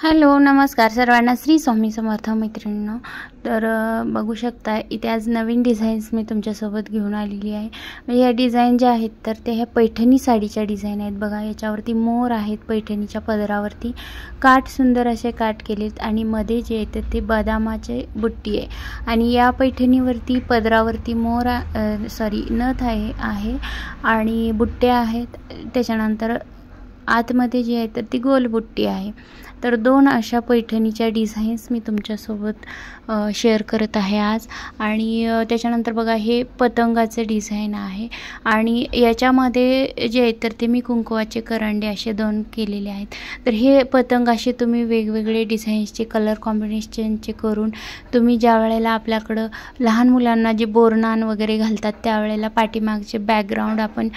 Hello नमस्कार सर्वांना, श्री स्वामी समर्थ मैत्रिणींनो। तर बघू शकता इथे आज नवीन डिझाईन्स मी तुमच्यासोबत घेऊन आलेली आहे। म्हणजे या डिझाईन ज्या आहेत तर ते ह्या पैठणी साडीच्या डिझाईन आहेत। बघा याच्यावरती मोर आहेत, पैठणीच्या पदरावरती काठ सुंदर असे काठ केलेत आणि मध्ये जे येते ते बदामाचे बुट्टी आहे आणि या पैठणीवरती पदरावरती मोर नथ आहे आणि बुट्टे आहेत। त्याच्यानंतर आतमध्ये जी आहे तर ती गोल बुट्टी आहे। तर दोन अशा पैठणीच्या डिझाईन्स मी तुमच्यासोबत शेअर करत आहे आज। आणि त्याच्यानंतर बघा हे पतंगाचे डिझाईन आहे आणि याच्यामध्ये जे आहे तर ते मी कुंकवाचे करंडे असे दोन केलेले आहेत। तर हे पतंग असे तुम्ही वेगवेगळे डिझाईन्सचे कलर कॉम्बिनेशनचे करून तुम्ही ज्या वेळेला आपल्याकडं लहान मुलांना जे बोरनान वगैरे घालतात त्यावेळेला पाठीमागचे बॅकग्राऊंड आपण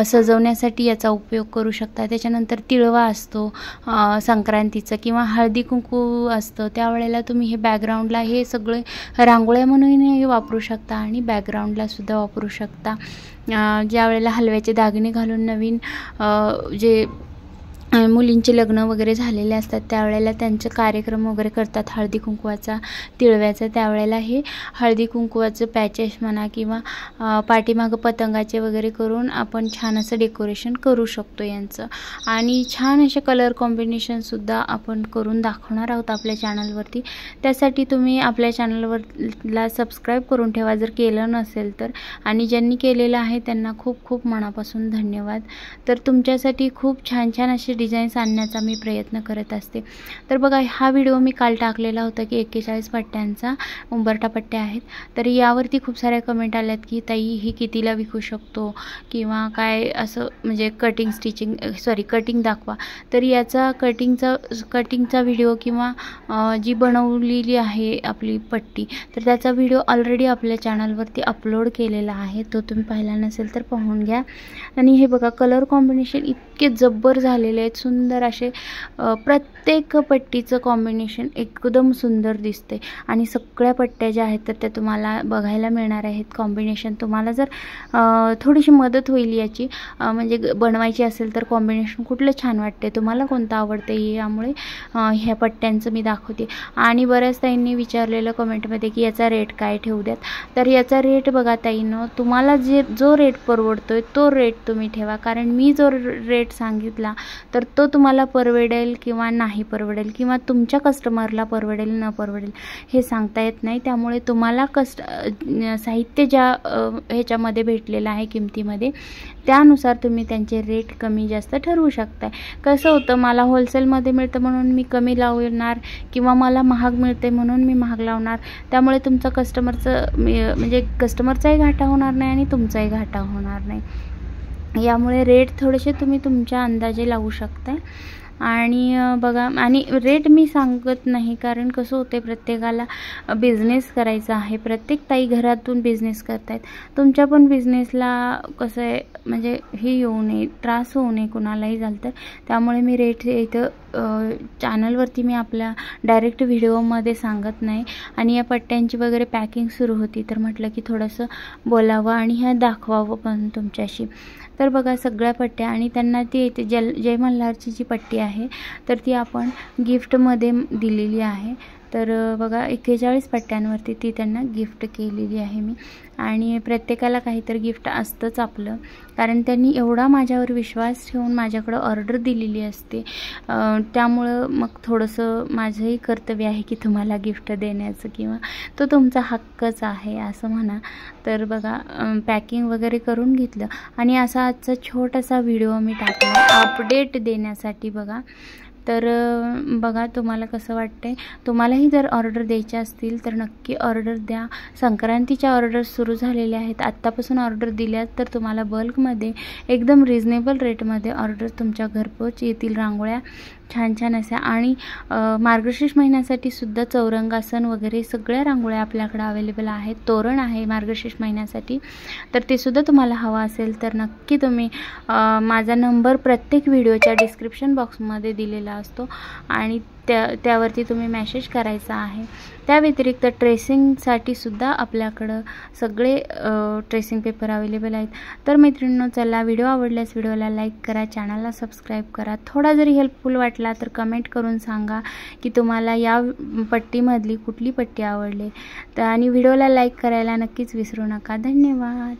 सजवण्यासाठी याचा उपयोग करू शकता। त्याच्यानंतर तिळवा असतो संक्रांतीचा किंवा हळदी कुंकू असतं त्यावेळेला तुम्ही हे बॅकग्राऊंडला हे सगळे रांगोळ्या म्हणून वापरू शकता आणि बॅकग्राऊंडला सुद्धा वापरू शकता। ज्या वेळेला हलव्याचे दागिने घालून नवीन जे मुलींचे लग्न वगैरे झालेले असतात त्यावेळेला त्यांचे कार्यक्रम वगैरे करतात हळदी कुंकवाचा तिळव्याचा, त्यावेळेला हे हळदी कुंकवाचं पॅचेस म्हणा किंवा पाठीमागं पतंगाचे वगैरे करून आपण छान असं डेकोरेशन करू शकतो यांचं। आणि छान असे कलर कॉम्बिनेशनसुद्धा आपण करून दाखवणार आहोत आपल्या चॅनलवरती। त्यासाठी तुम्ही आपल्या चॅनलवरला सबस्क्राईब करून ठेवा जर केलं नसेल तर, आणि ज्यांनी केलेलं आहे त्यांना खूप खूप मनापासून धन्यवाद। तर तुमच्यासाठी खूप छान छान असे डिझाईन्स आणण्याचा मी प्रयत्न करत असते। तर बघा हा व्हिडिओ मी काल टाकलेला होता की 41 पट्ट्यांचा उंबरठा पट्ट्या आहेत। तर यावरती खूप साऱ्या कमेंट आल्यात की ताई ही कितीला विकू शकतो किंवा काय असं, म्हणजे कटिंग दाखवा। तर याचा कटिंगचा व्हिडिओ किंवा जी बनवलेली आहे आपली पट्टी तर त्याचा व्हिडिओ ऑलरेडी आपल्या चॅनलवरती अपलोड केलेला आहे, तो तुम्ही पाहिला नसेल तर पाहून घ्या। आणि हे बघा कलर कॉम्बिनेशन इतके जब्बर झालेले आहेत, सुंदर असे प्रत्येक पट्टीचं कॉम्बिनेशन एकदम सुंदर दिसते आणि सगळ्या पट्ट्या ज्या आहेत तर त्या तुम्हाला बघायला मिळणार आहेत कॉम्बिनेशन। तुम्हाला जर थोडीशी मदत होईल याची, म्हणजे बनवायची असेल तर कॉम्बिनेशन कुठलं छान वाटते, तुम्हाला कोणतं आवडते यामुळे ह्या पट्ट्यांचं मी दाखवते। आणि बऱ्याच ताईंनी विचारलेलं कमेंटमध्ये की याचा रेट काय ठेवू द्यात, तर याचा रेट बघा ताईंनो, तुम्हाला जो रेट परवडतोय तो रेट तुम्ही ठेवा, कारण मी जो रेट सांगितला तर तो तुम्हाला परवडेल किंवा नाही परवडेल किंवा तुमच्या कस्टमरला परवडेल न परवडेल हे सांगता येत नाही। त्यामुळे तुम्हाला साहित्य ज्या ह्याच्यामध्ये भेटलेलं आहे किमतीमध्ये त्यानुसार तुम्ही त्यांचे रेट कमी जास्त ठरवू शकता। कसं होतं, मला होलसेलमध्ये मिळतं म्हणून मी कमी लावणार किंवा मला महाग मिळते म्हणून मी महाग लावणार, त्यामुळे तुमचा कस्टमरचाही घाटा होणार नाही आणि तुमचाही घाटा होणार नाही। यामुळे रेट थोडेसे तुम्ही तुमच्या अंदाजे लावू शकता। आणि बघा, आणि रेट मी सांगत नाही कारण कसं होते, प्रत्येकाला बिझनेस करायचा आहे, प्रत्येक ताई घरातून बिझनेस करतायत। तुमच्या पण बिझनेसला कसं आहे, म्हणजे हे येऊ नये, त्रास होऊ नये कुणालाही झालं तर, त्यामुळे मी रेट इथं चॅनलवरती मी आपल्या डायरेक्ट व्हिडिओमध्ये सांगत नाही। आणि या पट्ट्यांची वगैरे पॅकिंग सुरू होती तर म्हटलं की थोडंसं बोलावं आणि ह्या दाखवावं पण तुमच्याशी। तर बघा सगळ्या पट्ट्या, आणि त्यांना ती जय मल्हारची जी पट्टी आहे तर ती आपण गिफ्टमध्ये दिलेली आहे। तर बघा 41 पट्ट्यांवरती ती त्यांना गिफ्ट केलेली आहे मी। आणि प्रत्येकाला काहीतरी गिफ्ट असतंच आपलं, कारण त्यांनी एवढा माझ्यावर विश्वास ठेवून माझ्याकडं ऑर्डर दिलेली असते, त्यामुळं मग थोडंसं माझंही कर्तव्य आहे की तुम्हाला गिफ्ट देण्याचं, किंवा तो तुमचा हक्कच आहे असं म्हणा। तर बघा पॅकिंग वगैरे करून घेतलं आणि असा आजचा छोटासा व्हिडिओ मी टाकला अपडेट देण्यासाठी बघा। तर बघा तुम्हाला कसं वाटतंय, तुम्हालाही जर ऑर्डर द्यायच्या असतील तर नक्की ऑर्डर द्या। संक्रांतीच्या ऑर्डर सुरू झालेल्या आहेत, आत्तापासून ऑर्डर दिल्यात तर तुम्हाला बल्कमध्ये एकदम रिजनेबल रेटमध्ये ऑर्डर तुमच्या घरपोच येतील। रांगोळ्या छान छान अशा, आणि मार्गशीर्ष महिन्यासाठी सुद्धा चौरंगासन वगैरे सगळ्या रांगोळ्या आपल्याकडे अवेलेबल आहेत। तोरण आहे मार्गशीर्ष महिन्यासाठी, तर ते सुद्धा तुम्हाला हवा असेल तर नक्की तुम्ही माझा नंबर प्रत्येक व्हिडिओच्या डिस्क्रिप्शन बॉक्समध्ये दिलेला असतो आणि त्यावरती तुम्ही मेसेज करायचा आहे। त्या व्यतिरिक्त ट्रेसिंगसाठी सुद्धा आपल्याकडं सगळे ट्रेसिंग पेपर अवेलेबल आहेत। तर मैत्रिणींनो, चला, व्हिडिओ आवडल्यास व्हिडिओला लाईक करा, चॅनलला सबस्क्राईब करा। थोडा जरी हेल्पफुल वाटला तर कमेंट करून सांगा की तुम्हाला या पट्टीमधली कुठली पट्टी आवडली, आणि व्हिडिओला लाईक करायला नक्कीच विसरू नका। धन्यवाद।